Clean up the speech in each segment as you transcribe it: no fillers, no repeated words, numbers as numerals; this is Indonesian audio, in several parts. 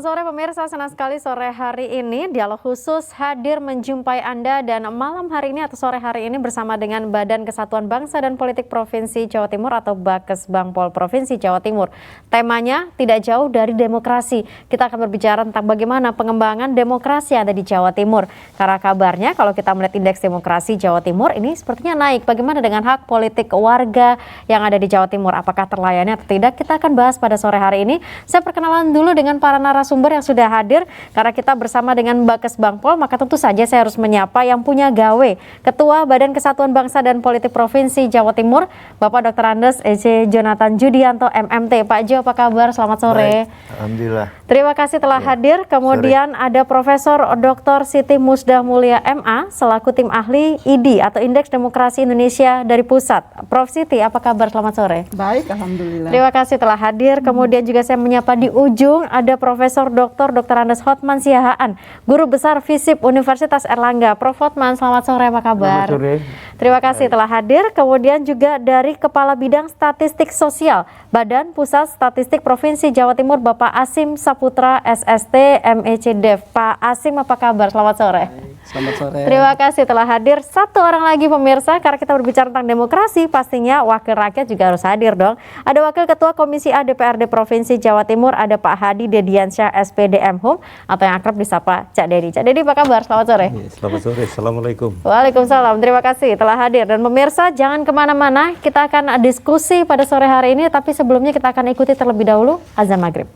Selamat sore pemirsa, senang sekali sore hari ini Dialog Khusus hadir menjumpai Anda dan malam hari ini atau sore hari ini bersama dengan Badan Kesatuan Bangsa dan Politik Provinsi Jawa Timur atau Bakesbangpol Provinsi Jawa Timur. Temanya tidak jauh dari demokrasi. Kita akan berbicara tentang bagaimana pengembangan demokrasi ada di Jawa Timur. Karena kabarnya kalau kita melihat indeks demokrasi Jawa Timur ini sepertinya naik. Bagaimana dengan hak politik warga yang ada di Jawa Timur? Apakah terlayani atau tidak? Kita akan bahas pada sore hari ini. Saya perkenalan dulu dengan para narasumber yang sudah hadir karena kita bersama dengan Bakesbangpol, maka tentu saja saya harus menyapa yang punya gawe, Ketua Badan Kesatuan Bangsa dan Politik Provinsi Jawa Timur, Bapak Dr. Andes E.C. Jonathan Judianto MMT. Pak Jo, apa kabar? Selamat sore. Baik, alhamdulillah. Terima kasih telah hadir. Kemudian ada Profesor Dr. Siti Musdah Mulia MA selaku tim ahli ID atau Indeks Demokrasi Indonesia dari Pusat. Prof Siti, apa kabar? Selamat sore. Baik, alhamdulillah. Terima kasih telah hadir. Kemudian juga saya menyapa di ujung ada Profesor Dr. Andes Hotman Siahaan, Guru Besar FISIP Universitas Erlangga. Prof Hotman, selamat sore, apa kabar? Selamat sore. Terima kasih telah hadir. Kemudian juga dari Kepala Bidang Statistik Sosial Badan Pusat Statistik Provinsi Jawa Timur, Bapak Asim Saputra SST MEC Dev. Pak Asim, apa kabar? Selamat sore. Selamat sore. Terima kasih telah hadir. Satu orang lagi pemirsa, karena kita berbicara tentang demokrasi, pastinya wakil rakyat juga harus hadir dong. Ada Wakil Ketua Komisi A DPRD Provinsi Jawa Timur, ada Pak Hadi Dediansyah SPD M.Hum atau yang akrab disapa Cak Dedi. Cak Dedi, apa kabar? Selamat sore. Selamat sore, Assalamualaikum. Waalaikumsalam, terima kasih telah hadir. Dan pemirsa jangan kemana-mana, kita akan diskusi pada sore hari ini, tapi sebelumnya kita akan ikuti terlebih dahulu azan maghrib.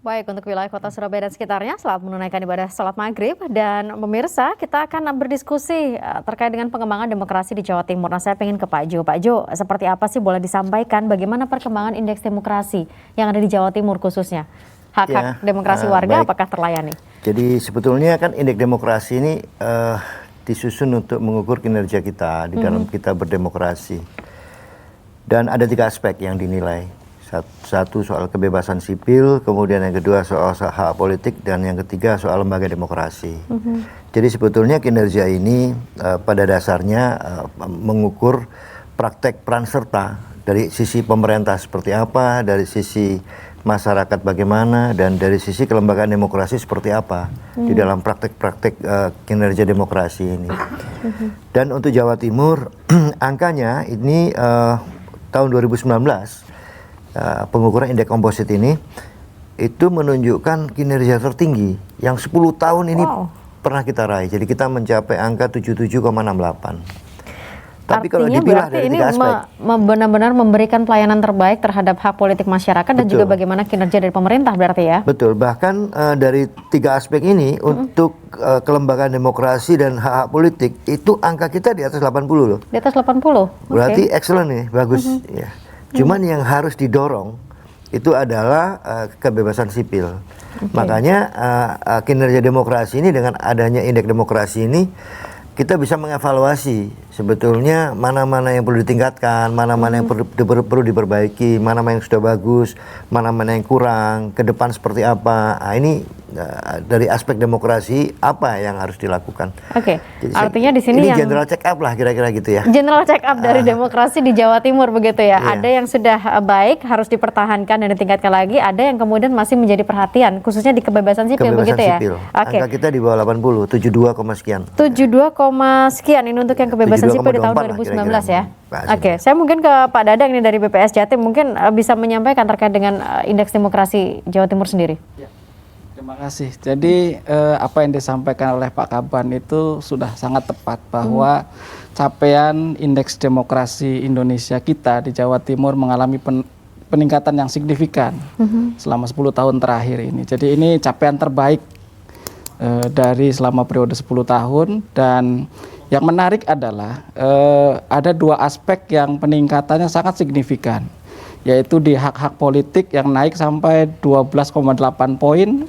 Baik, untuk wilayah kota Surabaya dan sekitarnya, selamat menunaikan ibadah sholat maghrib. Dan pemirsa, kita akan berdiskusi terkait dengan pengembangan demokrasi di Jawa Timur. Nah, saya ingin ke Pak Jo. Pak Jo, seperti apa sih boleh disampaikan bagaimana perkembangan indeks demokrasi yang ada di Jawa Timur khususnya? Hak-hak demokrasi warga baik. Apakah terlayani? Jadi sebetulnya kan indeks demokrasi ini disusun untuk mengukur kinerja kita di dalam kita berdemokrasi. Dan ada 3 aspek yang dinilai. Satu soal kebebasan sipil, kemudian yang kedua soal hak politik, dan yang ketiga soal lembaga demokrasi. Jadi sebetulnya kinerja ini pada dasarnya mengukur praktek peran serta dari sisi pemerintah seperti apa, dari sisi masyarakat bagaimana, dan dari sisi kelembagaan demokrasi seperti apa di dalam praktek-praktek kinerja demokrasi ini. Dan untuk Jawa Timur angkanya ini tahun 2019 pengukuran indeks komposit ini itu menunjukkan kinerja tertinggi yang 10 tahun ini pernah kita raih. Jadi kita mencapai angka 77,68. Tapi kalau dipilah dari 3 aspek, benar-benar memberikan pelayanan terbaik terhadap hak politik masyarakat. Betul. Dan juga bagaimana kinerja dari pemerintah berarti ya. Betul, bahkan dari 3 aspek ini untuk kelembagaan demokrasi dan hak politik itu angka kita di atas 80 loh. Di atas 80? Berarti excellent nih, bagus ya. Cuman yang harus didorong itu adalah kebebasan sipil. Makanya kinerja demokrasi ini dengan adanya indeks demokrasi ini kita bisa mengevaluasi sebetulnya mana-mana yang perlu ditingkatkan, mana-mana yang perlu diperbaiki, mana-mana yang sudah bagus, mana-mana yang kurang, ke depan seperti apa. Nah, ini dari aspek demokrasi apa yang harus dilakukan. Oke. Artinya di sini ini general check up lah kira-kira gitu ya. General check up dari demokrasi di Jawa Timur begitu ya. Iya. Ada yang sudah baik harus dipertahankan dan ditingkatkan lagi, ada yang kemudian masih menjadi perhatian khususnya di kebebasan sipil begitu ya. Oke. Angka kita di bawah 80, 72, sekian. 72, sekian ini untuk yang kebebasan sipil di tahun 2019 ya. Oke, saya mungkin ke Pak Dadang ini dari BPS Jatim mungkin bisa menyampaikan terkait dengan indeks demokrasi Jawa Timur sendiri. Ya, terima kasih. Jadi apa yang disampaikan oleh Pak Kaban itu sudah sangat tepat bahwa capaian indeks demokrasi Indonesia kita di Jawa Timur mengalami peningkatan yang signifikan selama 10 tahun terakhir ini. Jadi ini capaian terbaik dari selama periode 10 tahun. Dan yang menarik adalah ada 2 aspek yang peningkatannya sangat signifikan, yaitu di hak-hak politik yang naik sampai 12,8 poin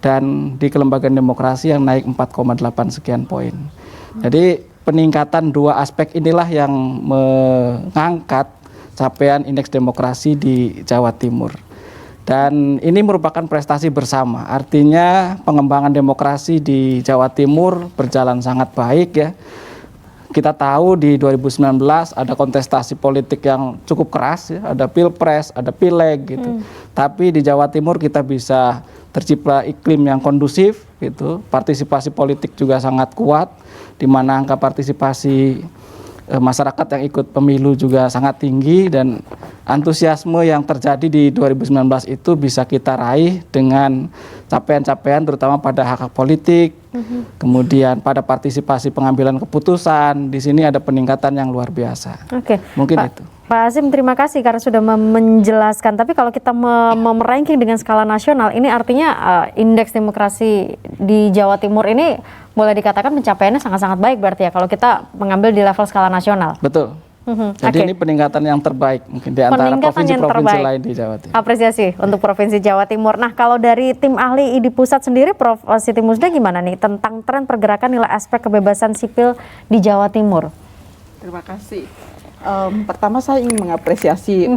dan di kelembagaan demokrasi yang naik 4,8 sekian poin. Jadi peningkatan 2 aspek inilah yang mengangkat capaian indeks demokrasi di Jawa Timur. Dan ini merupakan prestasi bersama, artinya pengembangan demokrasi di Jawa Timur berjalan sangat baik ya. kita tahu di 2019 ada kontestasi politik yang cukup keras ya, ada pilpres, ada pileg gitu. Tapi di Jawa Timur kita bisa tercipta iklim yang kondusif gitu. Partisipasi politik juga sangat kuat, di mana angka partisipasi masyarakat yang ikut pemilu juga sangat tinggi, dan antusiasme yang terjadi di 2019 itu bisa kita raih dengan capaian-capaian terutama pada hak-hak politik, kemudian pada partisipasi pengambilan keputusan. Di sini ada peningkatan yang luar biasa. Oke, Mungkin Pak, itu. Pak Azim, terima kasih karena sudah menjelaskan. Tapi kalau kita meranking dengan skala nasional, ini artinya indeks demokrasi di Jawa Timur ini boleh dikatakan pencapaiannya sangat-sangat baik berarti ya kalau kita mengambil di level skala nasional. Betul. Jadi Oke. ini peningkatan yang terbaik mungkin di antara Peningkatan yang provinsi-provinsi terbaik. lain di Jawa Timur. Apresiasi untuk Provinsi Jawa Timur. Nah, kalau dari tim ahli ID Pusat sendiri, Prof. Siti Musda gimana nih tentang tren pergerakan nilai aspek kebebasan sipil di Jawa Timur? Terima kasih. Pertama saya ingin mengapresiasi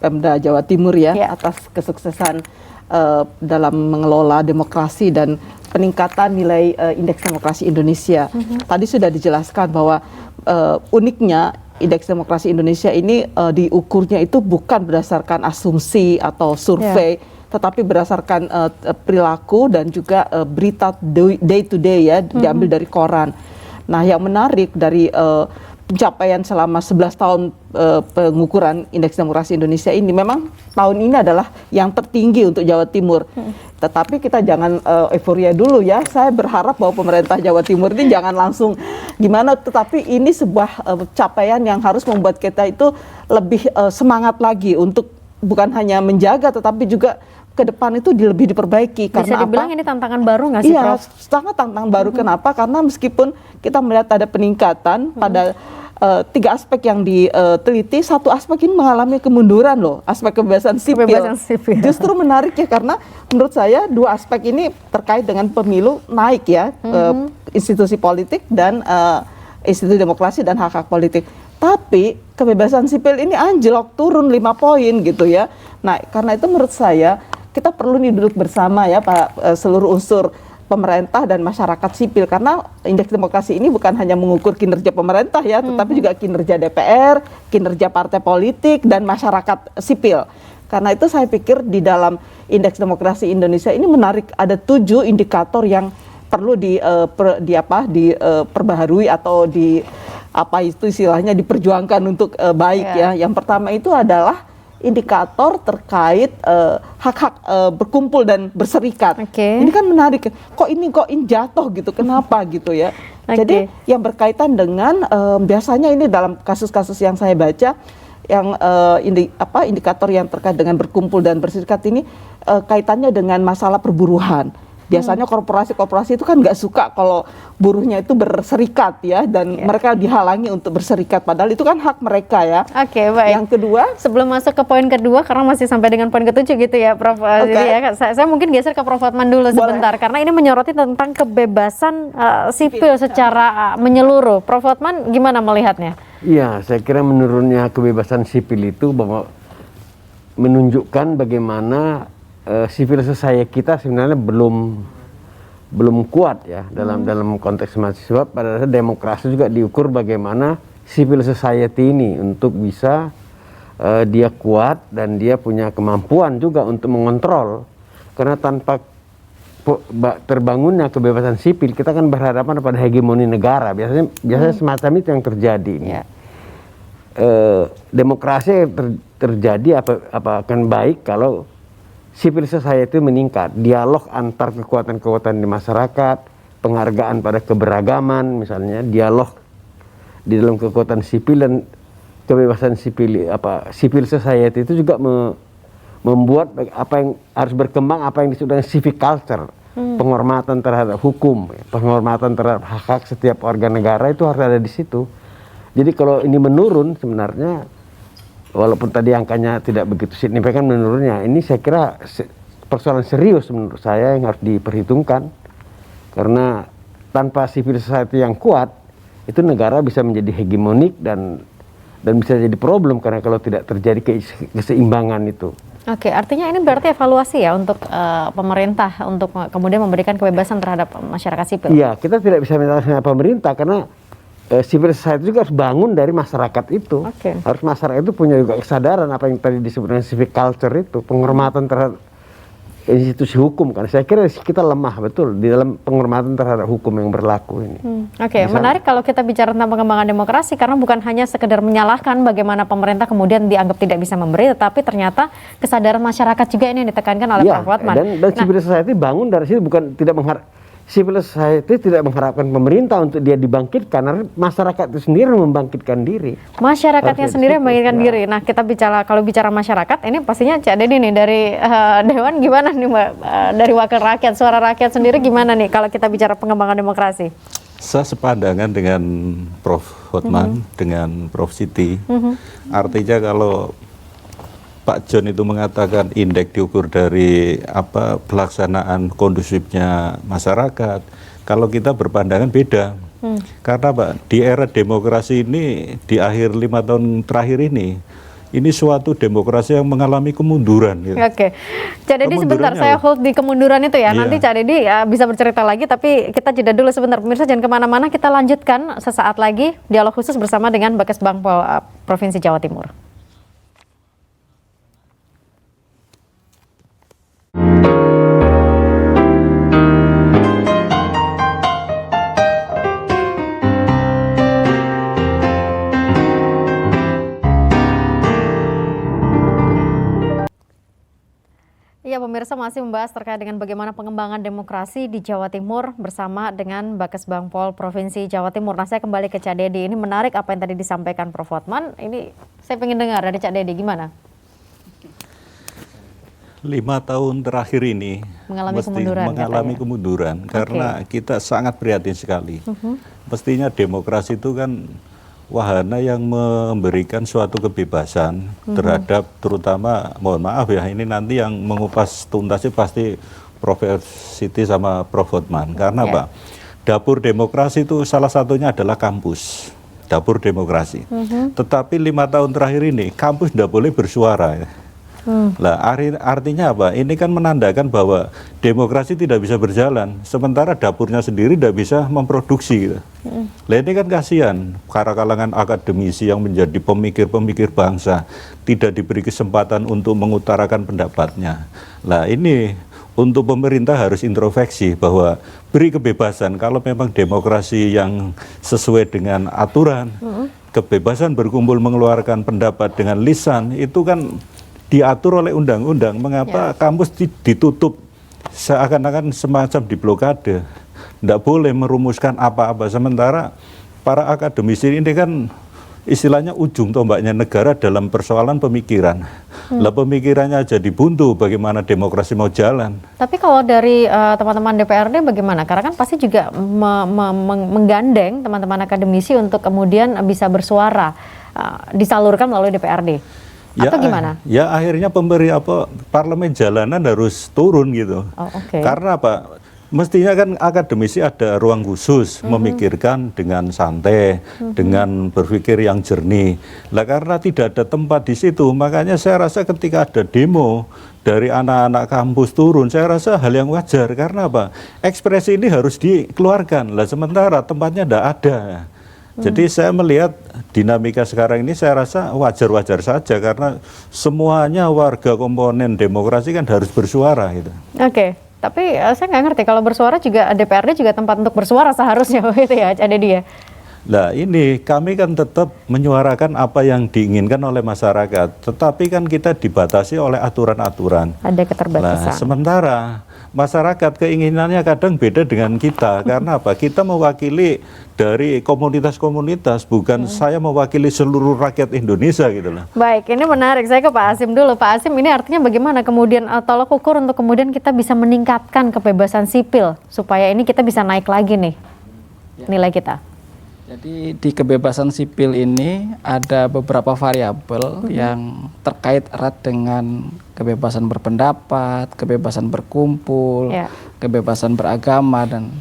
Pemda Jawa Timur ya atas kesuksesan dalam mengelola demokrasi dan peningkatan nilai indeks demokrasi Indonesia. Tadi sudah dijelaskan bahwa uniknya indeks demokrasi Indonesia ini diukurnya itu bukan berdasarkan asumsi atau survei, tetapi berdasarkan perilaku dan juga berita day to day ya, diambil dari koran. Nah, yang menarik dari pencapaian selama 11 tahun pengukuran indeks demokrasi Indonesia ini, memang tahun ini adalah yang tertinggi untuk Jawa Timur. Tetapi kita jangan euforia dulu ya. Saya berharap bahwa pemerintah Jawa Timur ini jangan langsung gimana, tetapi ini sebuah capaian yang harus membuat kita itu lebih semangat lagi untuk bukan hanya menjaga tetapi juga ke depan itu lebih diperbaiki. Bisa Karena dibilang apa? ini tantangan baru nggak sih, Iya, Prof? sangat tantangan baru. Kenapa? Karena meskipun kita melihat ada peningkatan pada 3 aspek yang diteliti, satu aspek ini mengalami kemunduran loh, aspek kebebasan sipil. Kebebasan sipil. Justru menarik ya, karena menurut saya 2 aspek ini terkait dengan pemilu naik ya, institusi politik dan institusi demokrasi dan hak-hak politik. Tapi kebebasan sipil ini anjlok, turun 5 poin gitu ya. Nah, karena itu menurut saya kita perlu nih duduk bersama ya Pak, seluruh unsur pemerintah dan masyarakat sipil, karena indeks demokrasi ini bukan hanya mengukur kinerja pemerintah ya, tetapi juga kinerja DPR, kinerja partai politik dan masyarakat sipil. Karena itu saya pikir di dalam indeks demokrasi Indonesia ini menarik, ada 7 indikator yang perlu diperbaharui atau istilahnya diperjuangkan untuk baik ya. Yang pertama itu adalah indikator terkait hak-hak berkumpul dan berserikat. Ini kan menarik. Kok ini jatuh gitu? Kenapa gitu ya? Jadi yang berkaitan dengan biasanya ini dalam kasus-kasus yang saya baca, yang indikator yang terkait dengan berkumpul dan berserikat ini kaitannya dengan masalah perburuhan. Biasanya korporasi-korporasi itu kan nggak suka kalau buruhnya itu berserikat ya, dan mereka dihalangi untuk berserikat, padahal itu kan hak mereka ya. Oke, baik. Yang kedua, sebelum masuk ke poin kedua, karena masih sampai dengan poin ke-7 gitu ya, Prof. Jadi ya, saya mungkin geser ke Prof. Hotman dulu sebentar, karena ini menyoroti tentang kebebasan sipil secara menyeluruh. Prof. Hotman gimana melihatnya? Iya, saya kira menurunnya kebebasan sipil itu bahwa menunjukkan bagaimana civil society kita sebenarnya belum kuat ya dalam konteks mahasiswa. Pada dasarnya demokrasi juga diukur bagaimana civil society ini untuk bisa dia kuat dan dia punya kemampuan juga untuk mengontrol. Karena tanpa terbangunnya kebebasan sipil, kita kan berhadapan pada hegemoni negara. Biasanya semacam itu yang terjadi. Demokrasi terjadi akan baik kalau civil society meningkat, dialog antar kekuatan-kekuatan di masyarakat, penghargaan pada keberagaman, misalnya dialog di dalam kekuatan sipil dan kebebasan civil society itu juga membuat apa yang harus berkembang, apa yang disebut dengan civic culture, penghormatan terhadap hukum, penghormatan terhadap hak-hak setiap warga negara itu harus ada di situ. Jadi kalau ini menurun sebenarnya, walaupun tadi angkanya tidak begitu signifikan menurunnya, ini saya kira persoalan serius menurut saya yang harus diperhitungkan. Karena tanpa civil society yang kuat, itu negara bisa menjadi hegemonik dan bisa jadi problem, karena kalau tidak terjadi keseimbangan itu. Oke, artinya ini berarti evaluasi ya untuk pemerintah untuk kemudian memberikan kebebasan terhadap masyarakat sipil. Iya, kita tidak bisa menyalahkan pemerintah karena civil society juga harus bangun dari masyarakat itu. Harus masyarakat itu punya juga kesadaran apa yang tadi disebut dengan civic culture itu, penghormatan terhadap institusi hukum kan. Saya kira kita lemah betul di dalam penghormatan terhadap hukum yang berlaku ini. Menarik kalau kita bicara tentang pengembangan demokrasi, karena bukan hanya sekedar menyalahkan bagaimana pemerintah kemudian dianggap tidak bisa memberi, tetapi ternyata kesadaran masyarakat juga ini yang ditekankan oleh Prof. Hotman. Dan civil society bangun dari situ, bukan tidak civil society tidak mengharapkan pemerintah untuk dia dibangkitkan, karena masyarakat itu sendiri membangkitkan diri. Masyarakatnya sendiri membangkitkan diri. Nah, kita kalau bicara masyarakat, ini pastinya Cak Dedi nih dari Dewan gimana nih Mbak? Dari wakil rakyat, suara rakyat sendiri gimana nih kalau kita bicara pengembangan demokrasi? Saya sepandangan dengan Prof. Hotman, dengan Prof. Siti. Artinya kalau Pak John itu mengatakan indeks diukur dari pelaksanaan kondusifnya masyarakat. Kalau kita berpandangan beda. Karena Pak, di era demokrasi ini, di akhir 5 tahun terakhir ini suatu demokrasi yang mengalami kemunduran. Gitu. Cak Dedi sebentar, saya hold di kemunduran itu ya. Nanti Cak Dedi bisa bercerita lagi, tapi kita jeda dulu sebentar. Pemirsa jangan kemana-mana, kita lanjutkan sesaat lagi dialog khusus bersama dengan Bakesbang Provinsi Jawa Timur. Ya, pemirsa masih membahas terkait dengan bagaimana pengembangan demokrasi di Jawa Timur bersama dengan Bakesbang Pol Provinsi Jawa Timur. Nah, saya kembali ke Cak Dedi. Ini menarik apa yang tadi disampaikan Prof. Hotman. Ini saya ingin dengar dari Cak Dedi, gimana? 5 tahun terakhir ini mengalami kemunduran karena kita sangat prihatin sekali. Mestinya demokrasi itu kan wahana yang memberikan suatu kebebasan terhadap, terutama, mohon maaf ya, ini nanti yang mengupas tuntasnya pasti Prof. Siti sama Prof. Hotman. Karena Pak, dapur demokrasi itu salah satunya adalah kampus, dapur demokrasi. Tetapi 5 tahun terakhir ini kampus tidak boleh bersuara. Ya. Lah, artinya apa? Ini kan menandakan bahwa demokrasi tidak bisa berjalan, sementara dapurnya sendiri tidak bisa memproduksi. Gitu. Lah, ini kan kasihan para kalangan akademisi yang menjadi pemikir-pemikir bangsa tidak diberi kesempatan untuk mengutarakan pendapatnya. Lah, ini untuk pemerintah harus introspeksi bahwa beri kebebasan kalau memang demokrasi yang sesuai dengan aturan, kebebasan berkumpul mengeluarkan pendapat dengan lisan itu kan diatur oleh undang-undang. Mengapa kampus ditutup seakan-akan semacam diblokade, tidak boleh merumuskan apa-apa, sementara para akademisi ini kan istilahnya ujung tombaknya negara dalam persoalan pemikiran. Lah, pemikirannya jadi buntu, bagaimana demokrasi mau jalan. Tapi kalau dari teman-teman DPRD bagaimana? Karena kan pasti juga menggandeng teman-teman akademisi untuk kemudian bisa bersuara, disalurkan melalui DPRD. Atau gimana? Ya akhirnya parlemen jalanan harus turun gitu. Karena apa? Mestinya kan akademisi ada ruang khusus memikirkan dengan santai, dengan berpikir yang jernih. Lah, karena tidak ada tempat di situ, makanya saya rasa ketika ada demo dari anak-anak kampus turun, saya rasa hal yang wajar. Karena apa? Ekspresi ini harus dikeluarkan. Lah, sementara tempatnya tidak ada. Jadi saya melihat dinamika sekarang ini saya rasa wajar-wajar saja karena semuanya warga komponen demokrasi kan harus bersuara gitu. Tapi saya nggak ngerti kalau bersuara juga DPRD juga tempat untuk bersuara seharusnya gitu ya, ada dia. Nah, ini kami kan tetap menyuarakan apa yang diinginkan oleh masyarakat, tetapi kan kita dibatasi oleh aturan-aturan. Ada keterbatasan. Nah, sementara masyarakat keinginannya kadang beda dengan kita. Karena apa? Kita mewakili dari komunitas-komunitas, bukan saya mewakili seluruh rakyat Indonesia gitu loh. Baik, ini menarik. Saya ke Pak Hasim dulu. Pak Hasim, ini artinya bagaimana kemudian tolak ukur untuk kemudian kita bisa meningkatkan kebebasan sipil supaya ini kita bisa naik lagi nih nilai kita. Jadi di kebebasan sipil ini ada beberapa variabel yang terkait erat dengan kebebasan berpendapat, kebebasan berkumpul, kebebasan beragama dan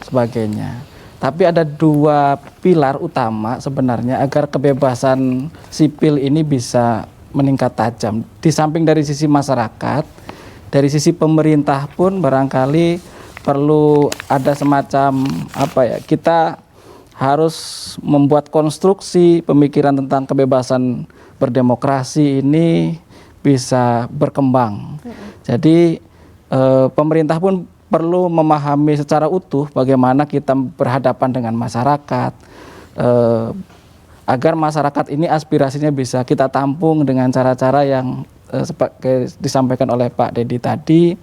sebagainya. Tapi ada 2 pilar utama sebenarnya agar kebebasan sipil ini bisa meningkat tajam. Di samping dari sisi masyarakat, dari sisi pemerintah pun barangkali perlu ada semacam kita harus membuat konstruksi pemikiran tentang kebebasan berdemokrasi ini bisa berkembang. Jadi pemerintah pun perlu memahami secara utuh bagaimana kita berhadapan dengan masyarakat, agar masyarakat ini aspirasinya bisa kita tampung dengan cara-cara yang seperti disampaikan oleh Pak Dedi tadi,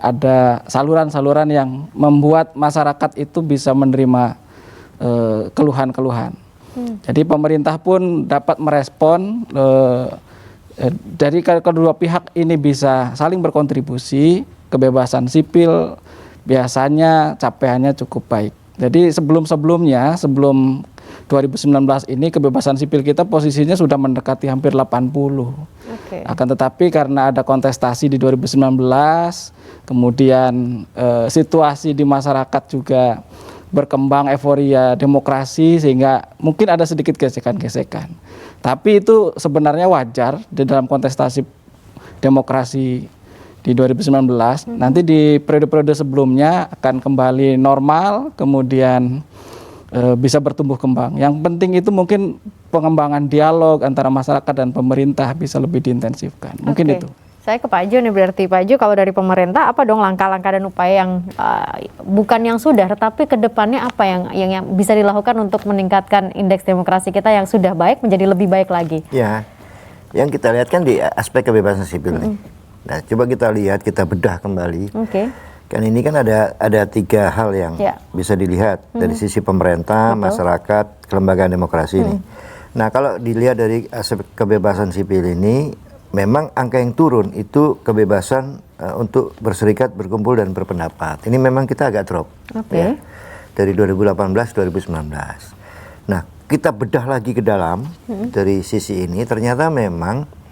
ada saluran-saluran yang membuat masyarakat itu bisa menerima keluhan-keluhan. Jadi pemerintah pun dapat merespon, dari kedua pihak ini bisa saling berkontribusi. Kebebasan sipil biasanya capaiannya cukup baik. Jadi sebelum-sebelumnya, sebelum 2019 ini kebebasan sipil kita posisinya sudah mendekati hampir 80. Akan tetapi karena ada kontestasi di 2019, kemudian situasi di masyarakat juga berkembang euforia demokrasi sehingga mungkin ada sedikit gesekan-gesekan. Tapi itu sebenarnya wajar di dalam kontestasi demokrasi di 2019. Nanti di periode-periode sebelumnya akan kembali normal, kemudian bisa bertumbuh kembang. Yang penting itu mungkin pengembangan dialog antara masyarakat dan pemerintah bisa lebih diintensifkan. Mungkin itu. Saya ke Pak Jo nih, berarti Pak Jo kalau dari pemerintah apa dong langkah-langkah dan upaya yang bukan yang sudah, tetapi ke depannya apa yang bisa dilakukan untuk meningkatkan indeks demokrasi kita yang sudah baik menjadi lebih baik lagi? Ya, yang kita lihat kan di aspek kebebasan sipil nih. Nah, coba kita lihat, kita bedah kembali. Kan ini kan ada tiga hal yang bisa dilihat dari sisi pemerintah, masyarakat, kelembagaan demokrasi ini. Nah, kalau dilihat dari aspek kebebasan sipil ini, memang angka yang turun itu kebebasan untuk berserikat, berkumpul dan berpendapat. Ini memang kita agak drop ya, dari 2018-2019. Nah, kita bedah lagi ke dalam dari sisi ini, ternyata memang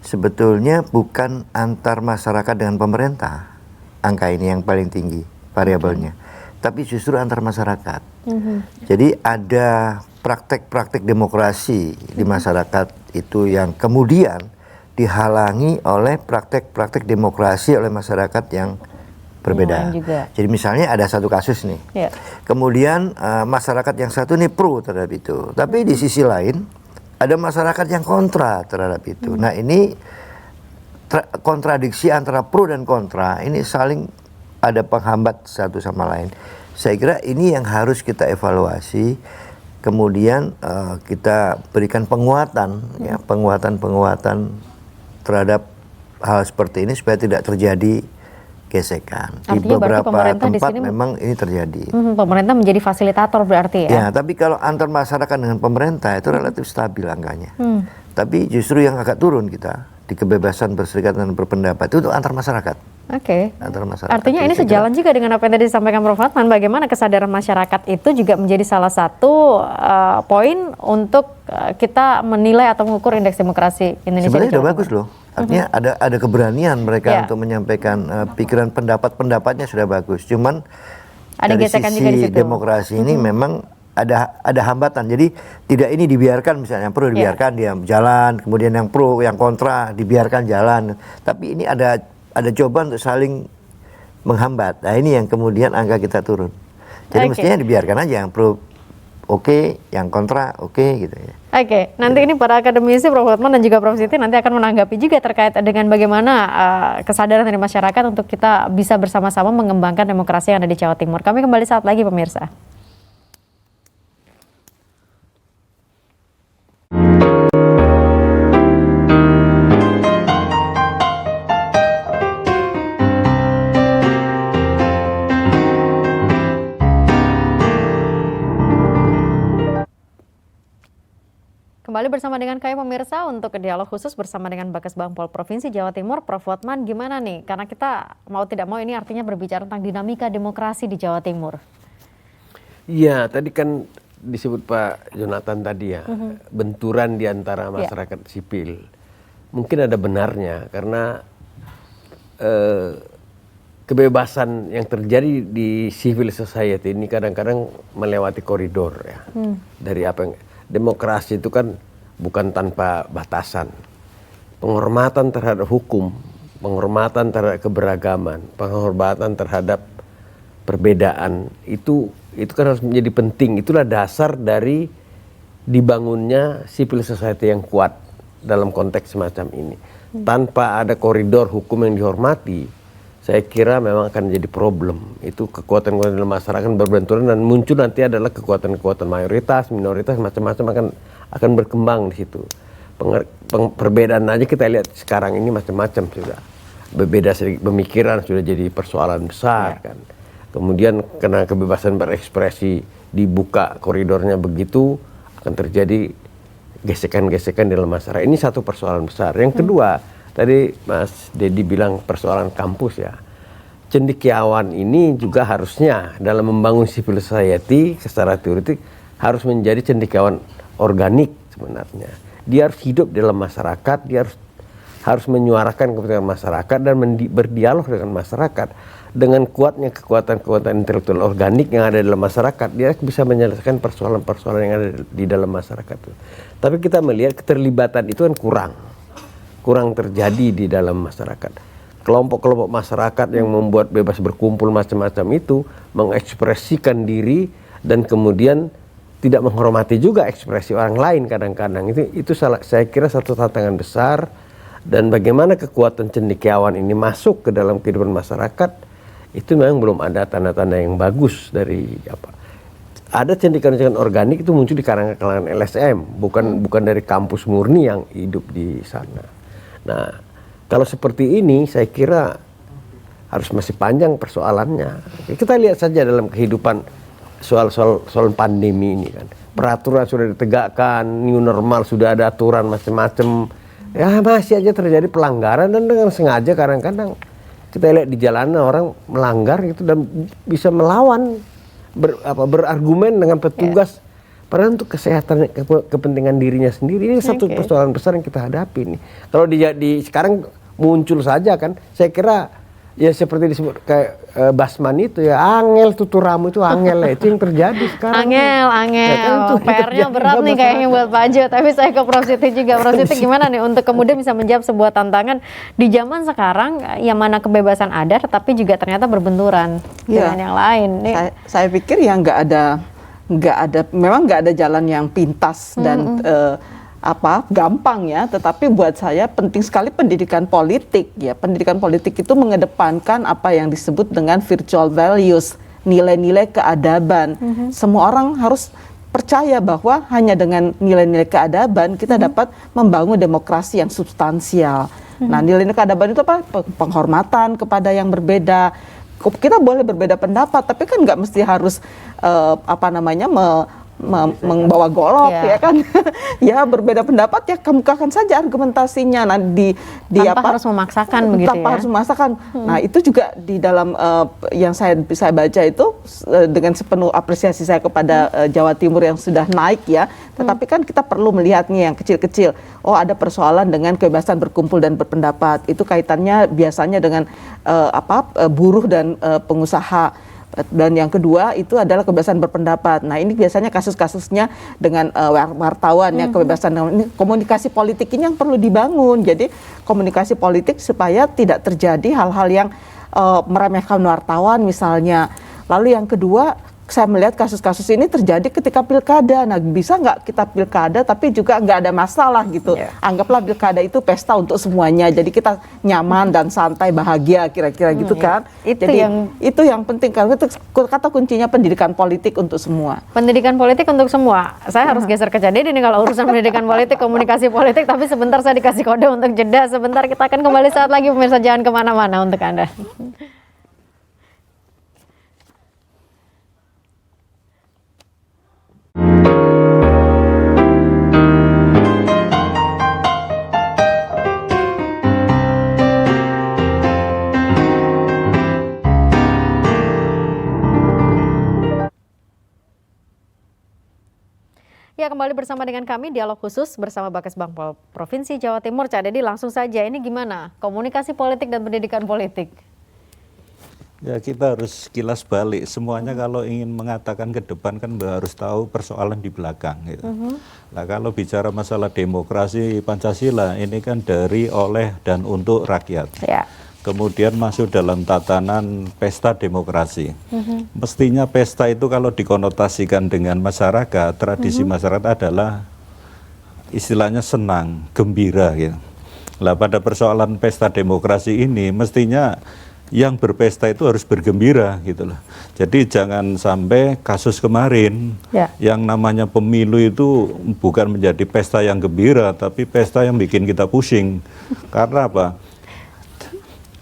sebetulnya bukan antar masyarakat dengan pemerintah angka ini yang paling tinggi variabelnya, tapi justru antar masyarakat. Jadi ada praktek-praktek demokrasi di masyarakat itu yang kemudian dihalangi oleh praktek-praktek demokrasi oleh masyarakat yang berbeda. Jadi misalnya ada satu kasus nih, kemudian masyarakat yang satu nih pro terhadap itu, tapi di sisi lain ada masyarakat yang kontra terhadap itu. Nah, ini kontradiksi antara pro dan kontra ini saling ada penghambat satu sama lain. Saya kira ini yang harus kita evaluasi, kemudian kita berikan penguatan, ya, penguatan terhadap hal seperti ini supaya tidak terjadi gesekan. Di beberapa tempat memang ini terjadi. Pemerintah menjadi fasilitator berarti ya? Ya, tapi kalau antar masyarakat dengan pemerintah itu relatif stabil angkanya. Tapi justru yang agak turun kita di kebebasan berserikat dan berpendapat itu antar masyarakat. Antar masyarakat. Artinya ini sejalan juga dengan apa yang tadi disampaikan Prof. Hotman, bagaimana kesadaran masyarakat itu juga menjadi salah satu poin untuk kita menilai atau mengukur indeks demokrasi Indonesia. Sebenarnya sudah bagus loh. Artinya ada keberanian mereka untuk menyampaikan pikiran pendapatnya sudah bagus. Cuman ada dari sisi di demokrasi ini memang ada hambatan. Jadi tidak ini dibiarkan, misalnya yang pro dibiarkan dia jalan, kemudian yang pro, yang kontra dibiarkan jalan. Tapi ini ada coba untuk saling menghambat. Nah, ini yang kemudian angka kita turun. Jadi mestinya dibiarkan aja yang pro yang kontra gitu ya. Nanti ini para akademisi Prof. Hotman dan juga Prof. Siti nanti akan menanggapi juga terkait dengan bagaimana kesadaran dari masyarakat untuk kita bisa bersama-sama mengembangkan demokrasi yang ada di Jawa Timur. Kami kembali saat lagi pemirsa. Kembali bersama dengan kami pemirsa untuk dialog khusus bersama dengan Bakesbang Pol Provinsi Jawa Timur, Prof. Hotman, gimana nih? Karena kita mau tidak mau ini artinya berbicara tentang dinamika demokrasi di Jawa Timur. Iya, tadi kan disebut Pak Jonathan tadi ya, benturan di antara masyarakat sipil. Mungkin ada benarnya karena kebebasan yang terjadi di civil society ini kadang-kadang melewati koridor ya. Dari apa yang demokrasi itu kan bukan tanpa batasan. Penghormatan terhadap hukum, penghormatan terhadap keberagaman, penghormatan terhadap perbedaan itu itu kan harus menjadi penting. Itulah dasar dari dibangunnya civil society yang kuat dalam konteks semacam ini. Tanpa ada koridor hukum yang dihormati, saya kira memang akan jadi problem. Itu kekuatan-kekuatan dalam masyarakat berbenturan dan muncul nanti adalah kekuatan-kekuatan mayoritas, minoritas, macam-macam akan berkembang di situ. Perbedaan aja kita lihat sekarang ini macam-macam sudah. Berbeda sedikit pemikiran sudah jadi persoalan besar kan. Kemudian karena kebebasan berekspresi dibuka koridornya begitu, akan terjadi gesekan-gesekan dalam masyarakat. Ini satu persoalan besar. Yang kedua, tadi Mas Dedi bilang persoalan kampus ya. Cendekiawan ini juga harusnya dalam membangun civil society secara teoretik harus menjadi cendekiawan organik sebenarnya. Dia harus hidup dalam masyarakat, dia harus menyuarakan kepentingan masyarakat dan berdialog dengan masyarakat. Dengan kuatnya kekuatan-kekuatan intelektual organik yang ada dalam masyarakat, dia bisa menyelesaikan persoalan-persoalan yang ada di dalam masyarakat. Tapi kita melihat keterlibatan itu kan kurang terjadi di dalam masyarakat. Kelompok-kelompok masyarakat yang membuat bebas berkumpul macam-macam itu mengekspresikan diri dan kemudian tidak menghormati juga ekspresi orang lain kadang-kadang. Itu saya kira satu tantangan besar. Dan bagaimana kekuatan cendekiawan ini masuk ke dalam kehidupan masyarakat, itu memang belum ada tanda-tanda yang bagus dari apa. Ada cendekiawan organik itu muncul di kalangan LSM, bukan dari kampus murni yang hidup di sana. Nah, kalau seperti ini saya kira harus masih panjang persoalannya. Kita lihat saja dalam kehidupan soal pandemi ini kan. Peraturan sudah ditegakkan, new normal sudah ada aturan macam-macam. Ya masih aja terjadi pelanggaran dan dengan sengaja kadang-kadang kita lihat di jalanan orang melanggar gitu dan bisa melawan berargumen dengan petugas padahal untuk kesehatan kepentingan dirinya sendiri. Ini satu persoalan besar yang kita hadapi nih. Kalau di sekarang muncul saja kan, saya kira ya seperti disebut kayak Basman itu ya, angel tuturamu itu angel ya, itu yang terjadi sekarang. Angel, PR-nya berat nih kayaknya buat Pak Jo, tapi saya ke Prof Siti juga. Prof Siti gimana nih untuk kemudian bisa menjawab sebuah tantangan di zaman sekarang yang mana kebebasan ada tetapi juga ternyata berbenturan dengan yang lain. Saya pikir ya memang nggak ada jalan yang pintas dan gampang ya, tetapi buat saya penting sekali pendidikan politik ya. Pendidikan politik itu mengedepankan apa yang disebut dengan virtual values, nilai-nilai keadaban. Semua orang harus percaya bahwa hanya dengan nilai-nilai keadaban kita dapat membangun demokrasi yang substansial. Nah, nilai-nilai keadaban itu apa? Penghormatan kepada yang berbeda. Kita boleh berbeda pendapat, tapi kan nggak mesti harus membawa golok ya kan. Ya berbeda pendapat ya kemukakan saja argumentasinya. Nah tanpa harus memaksakan begitu tanpa harus memaksakan. Nah itu juga di dalam yang saya baca itu dengan sepenuh apresiasi saya kepada Jawa Timur yang sudah naik ya. Tetapi kan kita perlu melihatnya yang kecil-kecil. Oh ada persoalan dengan kebebasan berkumpul dan berpendapat. Itu kaitannya biasanya dengan buruh dan pengusaha. Dan yang kedua itu adalah kebebasan berpendapat. Nah ini biasanya kasus-kasusnya dengan wartawan ya, kebebasan ini komunikasi politik ini yang perlu dibangun. Jadi komunikasi politik supaya tidak terjadi hal-hal yang meremehkan wartawan misalnya. Lalu yang kedua saya melihat kasus-kasus ini terjadi ketika pilkada. Nah bisa nggak kita pilkada tapi juga nggak ada masalah gitu. Anggaplah pilkada itu pesta untuk semuanya. Jadi kita nyaman dan santai bahagia kira-kira gitu kan. Itu yang penting karena itu kata kuncinya pendidikan politik untuk semua. Pendidikan politik untuk semua. Saya harus geser ke Jadi ini kalau urusan pendidikan politik, komunikasi politik. Tapi sebentar saya dikasih kode untuk jeda. Sebentar kita akan kembali saat lagi pemirsa, jangan kemana-mana untuk Anda. Ya, kembali bersama dengan kami, dialog khusus bersama Bakesbang Provinsi Jawa Timur. Cak Dedi, langsung saja, ini gimana komunikasi politik dan pendidikan politik? Ya kita harus kilas balik, semuanya kalau ingin mengatakan ke depan kan harus tahu persoalan di belakang gitu. Nah kalau bicara masalah demokrasi Pancasila ini kan dari, oleh, dan untuk rakyat. kemudian masuk dalam tatanan pesta demokrasi. Mestinya pesta itu kalau dikonotasikan dengan masyarakat, tradisi masyarakat adalah istilahnya senang, gembira gitu. Lah pada persoalan pesta demokrasi ini mestinya yang berpesta itu harus bergembira gitu loh. Jadi jangan sampai kasus kemarin yang namanya pemilu itu bukan menjadi pesta yang gembira, tapi pesta yang bikin kita pusing. Karena apa?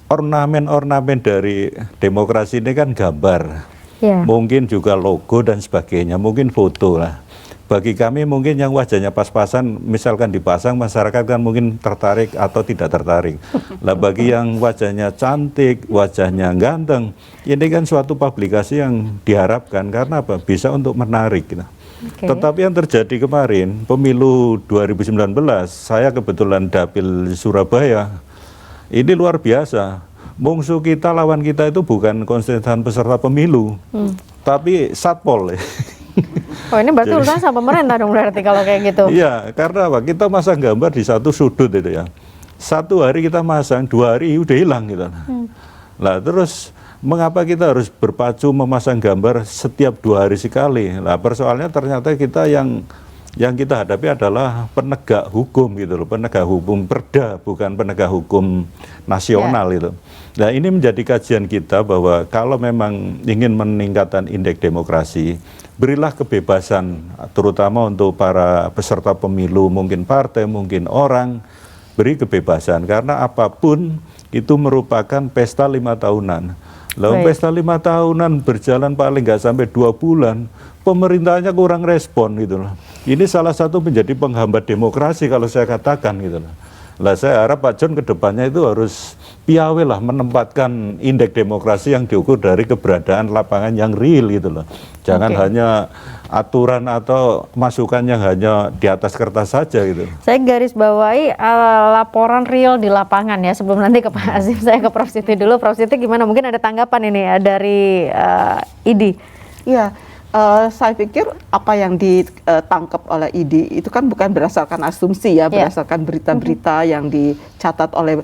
Ornamen-ornamen dari demokrasi ini kan gambar, mungkin juga logo dan sebagainya, mungkin foto lah. Bagi kami mungkin yang wajahnya pas-pasan, misalkan dipasang, masyarakat kan mungkin tertarik atau tidak tertarik. Lah bagi yang wajahnya cantik, wajahnya ganteng, ini kan suatu publikasi yang diharapkan karena apa? Bisa untuk menarik. Gitu. Tetapi yang terjadi kemarin, pemilu 2019, saya kebetulan dapil Surabaya, ini luar biasa. Musuh kita, lawan kita itu bukan konstituen peserta pemilu, tapi satpol. Oh ini berarti urusan sama pemerintah dong berarti kalau kayak gitu. Iya, karena apa? Kita masang gambar di satu sudut itu ya. 1 hari kita masang, 2 hari udah hilang gitu. Lah terus mengapa kita harus berpacu memasang gambar setiap 2 hari sekali? Lah persoalannya ternyata kita yang kita hadapi adalah penegak hukum gitu loh, penegak hukum perda, bukan penegak hukum nasional itu. Nah ini menjadi kajian kita bahwa kalau memang ingin meningkatkan indeks demokrasi, berilah kebebasan, terutama untuk para peserta pemilu, mungkin partai, mungkin orang, beri kebebasan, karena apapun itu merupakan pesta 5 tahunan. Lalu pesta 5 tahunan berjalan paling nggak sampai 2 bulan, pemerintahnya kurang respon gitu loh. Ini salah satu menjadi penghambat demokrasi kalau saya katakan gitu loh. Lah saya harap Pak John kedepannya itu harus piawai lah menempatkan indeks demokrasi yang diukur dari keberadaan lapangan yang real gitu loh. Jangan hanya aturan atau masukan yang hanya di atas kertas saja gitu. Saya garis bawahi laporan real di lapangan ya. Sebelum nanti ke Pak Azim, saya ke Prof Siti dulu. Prof Siti gimana? Mungkin ada tanggapan ini ya dari IDI. Iya. Saya pikir apa yang ditangkap oleh IDI itu kan bukan berdasarkan asumsi ya, berdasarkan berita-berita yang dicatat oleh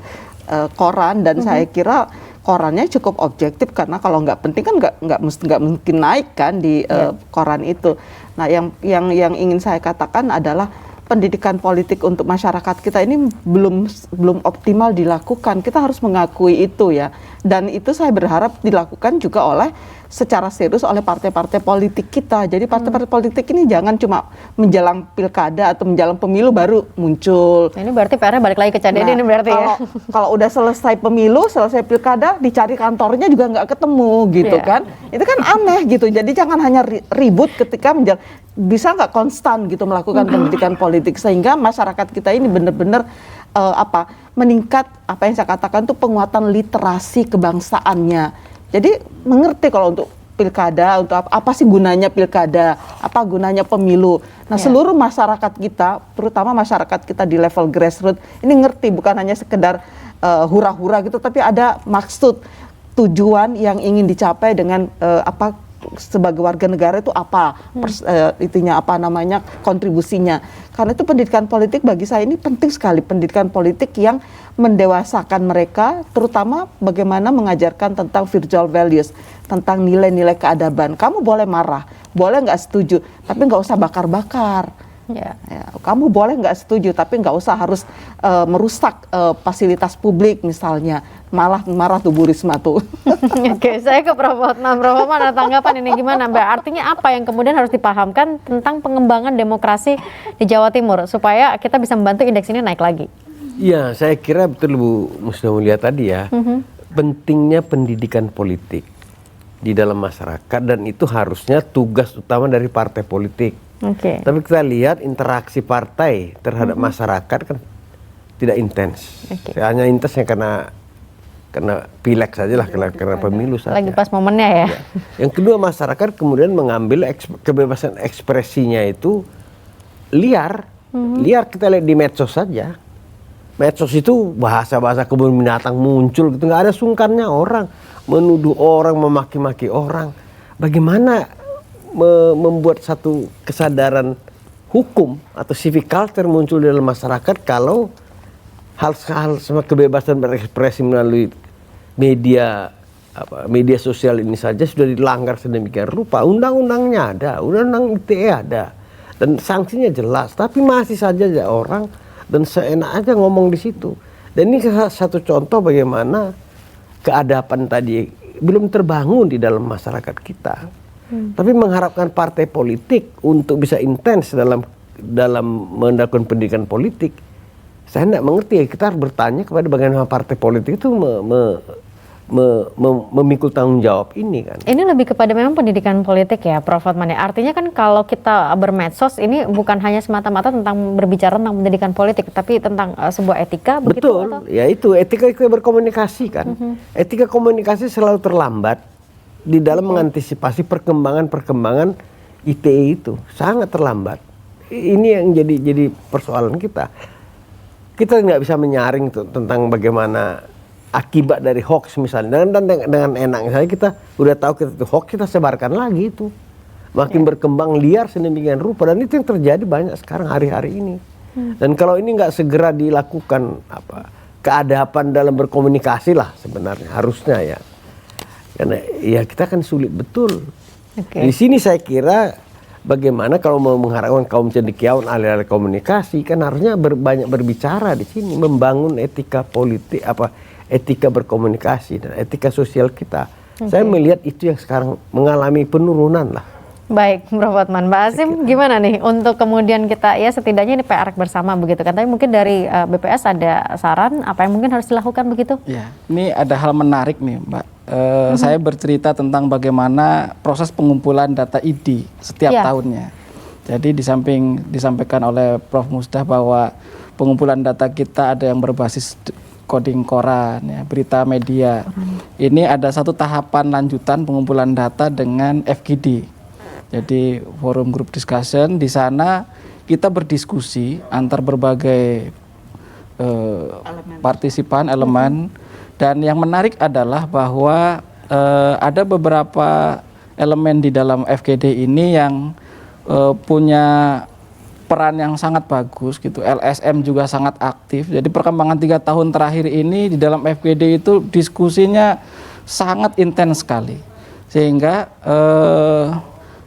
koran, dan saya kira korannya cukup objektif karena kalau nggak penting kan nggak mungkin naik kan di koran itu. Nah yang ingin saya katakan adalah pendidikan politik untuk masyarakat kita ini belum optimal dilakukan. Kita harus mengakui itu ya, dan itu saya berharap dilakukan juga secara serius oleh partai-partai politik kita. Jadi partai-partai politik ini jangan cuma menjelang pilkada atau menjelang pemilu baru muncul. Ini berarti PR-nya balik lagi ke CDD ini berarti ya. Kalau udah selesai pemilu, selesai pilkada, dicari kantornya juga nggak ketemu gitu kan. Itu kan aneh gitu. Jadi jangan hanya ribut ketika bisa nggak konstan gitu melakukan pendidikan politik, sehingga masyarakat kita ini benar-benar meningkat, apa yang saya katakan tuh penguatan literasi kebangsaannya. Jadi mengerti kalau untuk pilkada, untuk apa sih gunanya pilkada, apa gunanya pemilu. Nah seluruh masyarakat kita, terutama masyarakat kita di level grassroots, ini ngerti, bukan hanya sekedar hura-hura gitu, tapi ada maksud, tujuan yang ingin dicapai dengan sebagai warga negara itu apa, kontribusinya. Karena itu pendidikan politik bagi saya ini penting sekali, pendidikan politik yang mendewasakan mereka, terutama bagaimana mengajarkan tentang virtual values, tentang nilai-nilai keadaban. Kamu boleh marah, boleh nggak setuju, tapi nggak usah bakar-bakar. Ya, kamu boleh nggak setuju, tapi nggak usah harus merusak fasilitas publik misalnya. Malah marah tuh Bu Risma tuh. Oke, saya ke Prof Hotman. Prof Hotman, ada tanggapan ini gimana Mbak? Artinya apa yang kemudian harus dipahamkan tentang pengembangan demokrasi di Jawa Timur supaya kita bisa membantu indeks ini naik lagi? Iya, saya kira betul Bu Musdamulia tadi ya. Pentingnya pendidikan politik di dalam masyarakat, dan itu harusnya tugas utama dari partai politik. Tapi kita lihat interaksi partai terhadap masyarakat kan tidak intens. Hanya intensnya karena pileg saja lah, karena pemilu saja. Lagi pas momennya ya. Yang kedua, masyarakat kemudian mengambil kebebasan ekspresinya itu liar. Liar kita lihat di medsos saja. Medsos itu bahasa-bahasa kebun binatang muncul gitu, nggak ada sungkannya orang menuduh orang, memaki-maki orang. Bagaimana membuat satu kesadaran hukum atau civic culture muncul di dalam masyarakat kalau hal-hal sama kebebasan berekspresi melalui media sosial ini saja sudah dilanggar sedemikian rupa. Undang-undangnya ada, undang-undang ITE ada, dan sanksinya jelas. Tapi masih saja ada orang dan seenak aja ngomong di situ. Dan ini satu contoh bagaimana keadapan tadi belum terbangun di dalam masyarakat kita. Tapi mengharapkan partai politik untuk bisa intens dalam melakukan pendidikan politik, saya tidak mengerti. Kita harus bertanya kepada bagaimana partai politik itu memikul tanggung jawab ini kan. Ini lebih kepada memang pendidikan politik ya, Prof. Hotman. Artinya kan kalau kita bermedsos ini bukan hanya semata-mata tentang berbicara tentang pendidikan politik, tapi tentang sebuah etika. Begitu, betul, atau? ya itu etika berkomunikasi kan. Etika komunikasi selalu terlambat di dalam mengantisipasi perkembangan ITE itu, sangat terlambat. Ini yang jadi persoalan kita. Kita nggak bisa menyaring tentang bagaimana akibat dari hoax misalnya, dengan enaknya saya kita udah tahu kita itu hoax, kita sebarkan lagi itu, makin berkembang liar sedemikian rupa, dan itu yang terjadi banyak sekarang hari-hari ini. Dan kalau ini nggak segera dilakukan keadapan dalam berkomunikasi lah sebenarnya harusnya ya, karena ya kita kan sulit betul. Di sini saya kira bagaimana kalau mau mengharapkan kaum cendekiawan ahli-ahli komunikasi kan harusnya banyak berbicara di sini, membangun etika politik etika berkomunikasi dan etika sosial kita. Saya melihat itu yang sekarang mengalami penurunan lah. Baik, Prof. Hotman. Mbak Azim, gimana nih untuk kemudian kita ya setidaknya ini PR bersama begitu kan? Tapi mungkin dari BPS ada saran apa yang mungkin harus dilakukan begitu? Ya, ini ada hal menarik nih, Mbak. Saya bercerita tentang bagaimana proses pengumpulan data ID setiap tahunnya. Jadi di samping disampaikan oleh Prof. Musdah bahwa pengumpulan data kita ada yang berbasis coding koran, ya, berita media. Ini ada satu tahapan lanjutan pengumpulan data dengan FGD. Jadi forum group discussion, di sana kita berdiskusi antar berbagai partisipan, elemen. Dan yang menarik adalah bahwa ada beberapa elemen di dalam FGD ini yang punya peran yang sangat bagus gitu. LSM juga sangat aktif. Jadi perkembangan 3 tahun terakhir ini di dalam FGD itu diskusinya sangat intens sekali. Sehingga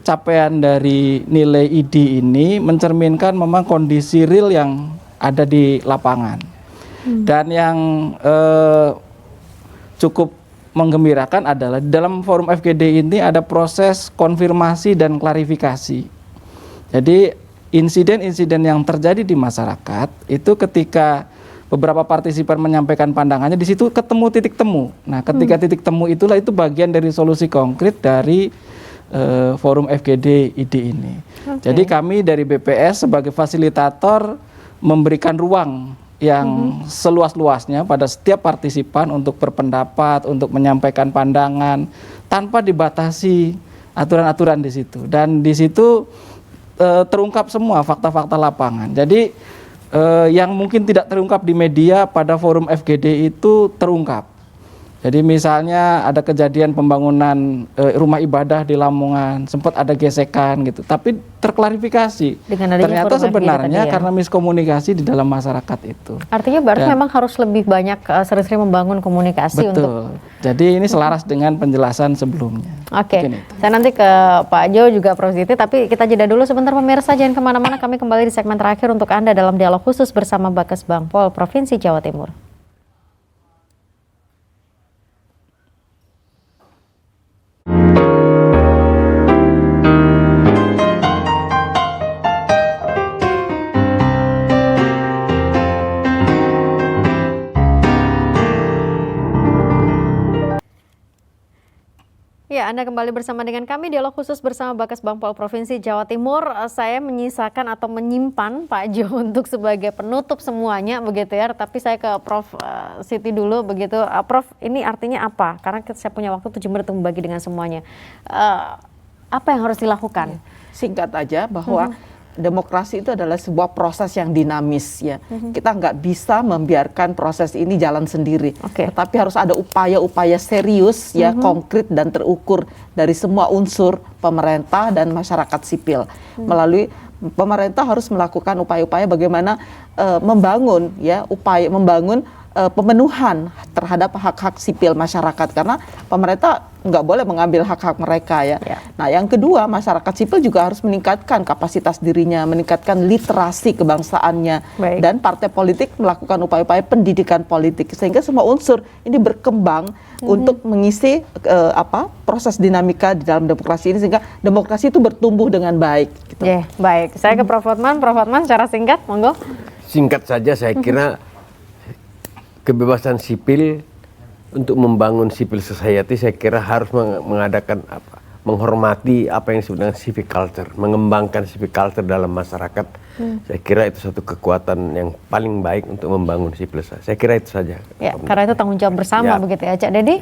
capaian dari nilai ID ini mencerminkan memang kondisi real yang ada di lapangan. Dan yang cukup menggembirakan adalah di dalam forum FGD ini ada proses konfirmasi dan klarifikasi. Jadi insiden-insiden yang terjadi di masyarakat itu ketika beberapa partisipan menyampaikan pandangannya, di situ ketemu titik temu. Nah, ketika titik temu itulah itu bagian dari solusi konkret dari forum FGD ID ini. Jadi kami dari BPS sebagai fasilitator memberikan ruang yang seluas-luasnya pada setiap partisipan untuk berpendapat, untuk menyampaikan pandangan tanpa dibatasi aturan-aturan di situ. Dan di situ terungkap semua fakta-fakta lapangan. Jadi yang mungkin tidak terungkap di media pada forum FGD itu terungkap. Jadi misalnya ada kejadian pembangunan rumah ibadah di Lamongan, sempat ada gesekan gitu, tapi terklarifikasi. Ternyata sebenarnya karena miskomunikasi di dalam masyarakat itu. Artinya berarti memang harus lebih banyak sering-sering membangun komunikasi. Betul. Jadi ini selaras dengan penjelasan sebelumnya. Oke, saya nanti ke Pak Jo juga Prof. Siti, tapi kita jeda dulu sebentar pemirsa, jangan kemana-mana, kami kembali di segmen terakhir untuk Anda dalam dialog khusus bersama Bakesbang Pol Provinsi Jawa Timur. Ya, Anda kembali bersama dengan kami, dialog khusus bersama Bakesbang Pol Provinsi Jawa Timur. Saya menyisakan atau menyimpan Pak Jo untuk sebagai penutup semuanya begitu ya. Tapi saya ke Prof. Siti dulu begitu. Prof, ini artinya apa? Karena saya punya waktu 7 menit untuk membagi dengan semuanya. Apa yang harus dilakukan? Singkat aja bahwa demokrasi itu adalah sebuah proses yang dinamis ya. Kita nggak bisa membiarkan proses ini jalan sendiri. Tetapi harus ada upaya-upaya serius ya, konkret dan terukur dari semua unsur pemerintah dan masyarakat sipil. Melalui pemerintah harus melakukan upaya-upaya bagaimana membangun ya, upaya membangun pemenuhan terhadap hak-hak sipil masyarakat, karena pemerintah nggak boleh mengambil hak-hak mereka ya. Nah, yang kedua, masyarakat sipil juga harus meningkatkan kapasitas dirinya, meningkatkan literasi kebangsaannya, dan partai politik melakukan upaya-upaya pendidikan politik sehingga semua unsur ini berkembang untuk mengisi proses dinamika di dalam demokrasi ini, sehingga demokrasi itu bertumbuh dengan baik. Gitu. Baik. Saya ke Prof. Hotman. Prof. Hotman, secara singkat, monggo. Singkat saja, saya kira kebebasan sipil untuk membangun civil society, saya kira harus mengadakan menghormati apa yang disebut dengan civic culture, mengembangkan civic culture dalam masyarakat. Saya kira itu satu kekuatan yang paling baik untuk membangun civil society. Saya kira itu saja. Ya, karena itu tanggung jawab bersama begitu ya, Cak Dedi.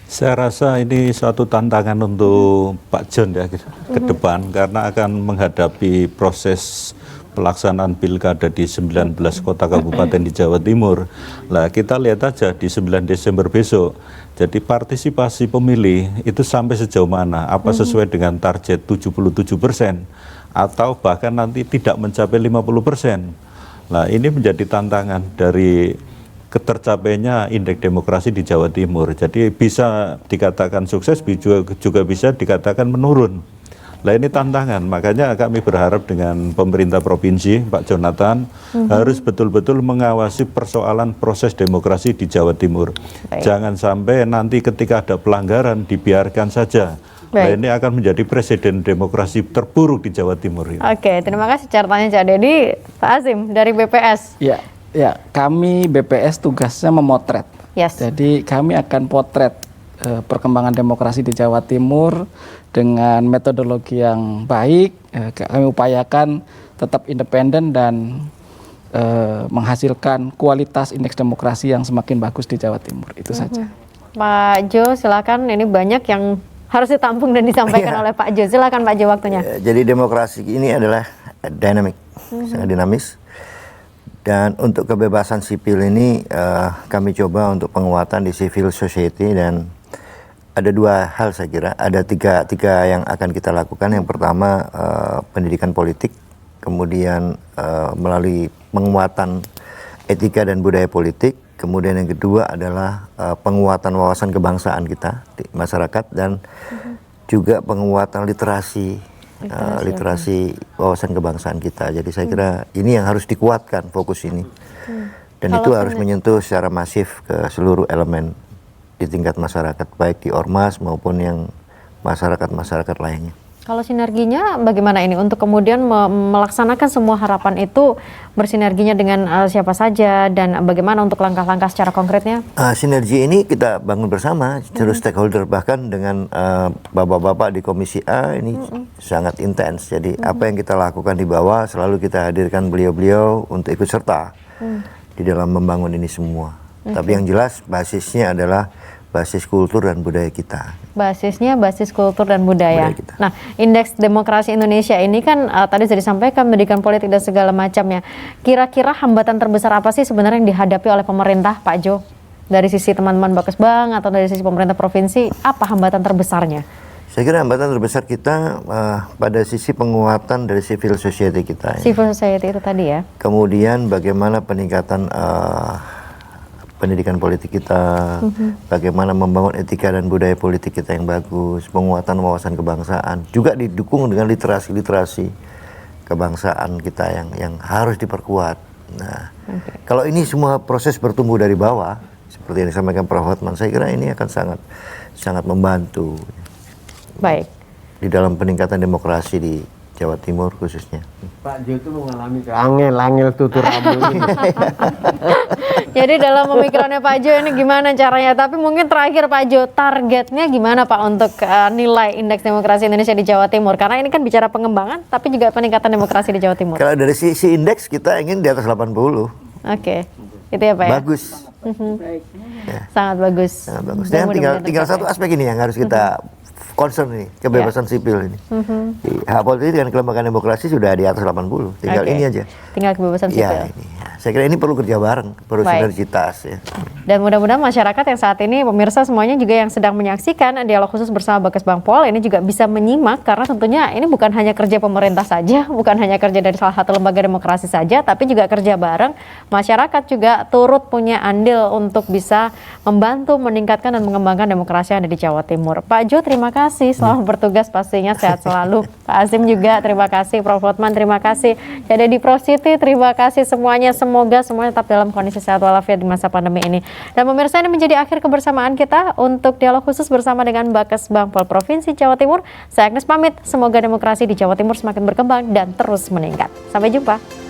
Saya rasa ini suatu tantangan untuk Pak John ya ke depan, karena akan menghadapi proses pelaksanaan pilkada di 19 kota kabupaten di Jawa Timur. Nah, kita lihat aja di 9 Desember besok. Jadi partisipasi pemilih itu sampai sejauh mana? Apa sesuai dengan target 77% atau bahkan nanti tidak mencapai 50%? Nah, ini menjadi tantangan dari ketercapainya indeks demokrasi di Jawa Timur. Jadi bisa dikatakan sukses, juga bisa dikatakan menurun. Nah, ini tantangan, makanya kami berharap dengan pemerintah provinsi, Pak Jonathan, harus betul-betul mengawasi persoalan proses demokrasi di Jawa Timur. Jangan sampai nanti ketika ada pelanggaran dibiarkan saja. Nah, ini akan menjadi presiden demokrasi terburuk di Jawa Timur. Oke, terima kasih catatannya Cak Dedi. Pak Azim dari BPS. Ya, kami BPS tugasnya memotret. Jadi kami akan potret perkembangan demokrasi di Jawa Timur dengan metodologi yang baik. Kami upayakan tetap independen dan menghasilkan kualitas indeks demokrasi yang semakin bagus di Jawa Timur. Itu saja. Pak Jo, silakan. Ini banyak yang harus ditampung dan disampaikan oleh Pak Jo. Silakan Pak Jo, waktunya. Jadi demokrasi ini adalah dynamic, sangat dinamis. Dan untuk kebebasan sipil ini kami coba untuk penguatan di civil society, dan ada dua hal saya kira, ada tiga yang akan kita lakukan. Yang pertama pendidikan politik, kemudian melalui penguatan etika dan budaya politik, kemudian yang kedua adalah penguatan wawasan kebangsaan kita di masyarakat, dan juga penguatan literasi wawasan kebangsaan kita. Jadi saya kira ini yang harus dikuatkan, fokus ini, dan itu harus menyentuh secara masif ke seluruh elemen di tingkat masyarakat, baik di ormas maupun yang masyarakat lainnya. Kalau sinerginya bagaimana ini untuk kemudian melaksanakan semua harapan itu, bersinerginya dengan siapa saja, dan bagaimana untuk langkah-langkah secara konkretnya? Sinergi ini kita bangun bersama seluruh stakeholder, bahkan dengan bapak-bapak di Komisi A ini sangat intens. Jadi apa yang kita lakukan di bawah selalu kita hadirkan beliau-beliau untuk ikut serta di dalam membangun ini semua. Tapi yang jelas basisnya adalah basis kultur dan budaya kita. Basisnya basis kultur dan budaya. Nah, indeks demokrasi Indonesia ini kan tadi sudah disampaikan pendidikan politik dan segala macamnya. Kira-kira hambatan terbesar apa sih sebenarnya yang dihadapi oleh pemerintah, Pak Jo? Dari sisi teman-teman Bakesbang atau dari sisi pemerintah provinsi, apa hambatan terbesarnya? Saya kira hambatan terbesar kita pada sisi penguatan dari civil society kita. Civil society itu tadi ya. Kemudian bagaimana peningkatan pendidikan politik kita, bagaimana membangun etika dan budaya politik kita yang bagus, penguatan wawasan kebangsaan, juga didukung dengan literasi kebangsaan kita yang harus diperkuat. Nah, kalau ini semua proses bertumbuh dari bawah, seperti yang disampaikan Prof. Hotman, saya kira ini akan sangat membantu. Baik. Di dalam peningkatan demokrasi di Jawa Timur khususnya. Pak Jo itu mengalami angel tutur rambut ini. Jadi dalam pemikirannya Pak Jo ini gimana caranya? Tapi mungkin terakhir Pak Jo, targetnya gimana Pak untuk nilai indeks demokrasi Indonesia di Jawa Timur? Karena ini kan bicara pengembangan, tapi juga peningkatan demokrasi di Jawa Timur. Kalau dari sisi indeks kita ingin di atas 80. Oke, itu ya Pak ya? Bagus. Sangat bagus. Sangat bagus. Dan tinggal satu aspek ini yang harus kita concern ini, kebebasan sipil ini. Di hak politik dan kelembagaan demokrasi sudah di atas 80. Tinggal ini aja. Tinggal kebebasan sipil. Ya, ini. Saya kira ini perlu kerja bareng, perlu Baik. sinergitas ya. Dan mudah-mudahan masyarakat yang saat ini, pemirsa semuanya juga yang sedang menyaksikan dialog khusus bersama Bagas Bang Pol ini juga bisa menyimak, karena tentunya ini bukan hanya kerja pemerintah saja, bukan hanya kerja dari salah satu lembaga demokrasi saja, tapi juga kerja bareng. Masyarakat juga turut punya andil untuk bisa membantu meningkatkan dan mengembangkan demokrasi yang ada di Jawa Timur. Pak Jo, terima kasih, selamat bertugas pastinya, sehat selalu. Pak Azim juga terima kasih, Prof. Hotman terima kasih, jadi di Pro City terima kasih semuanya. Semoga semuanya tetap dalam kondisi sehat walafiat di masa pandemi ini. Dan pemirsa, ini menjadi akhir kebersamaan kita untuk dialog khusus bersama dengan Bagas Bang Pol Provinsi Jawa Timur. Saya Agnes pamit, semoga demokrasi di Jawa Timur semakin berkembang dan terus meningkat. Sampai jumpa.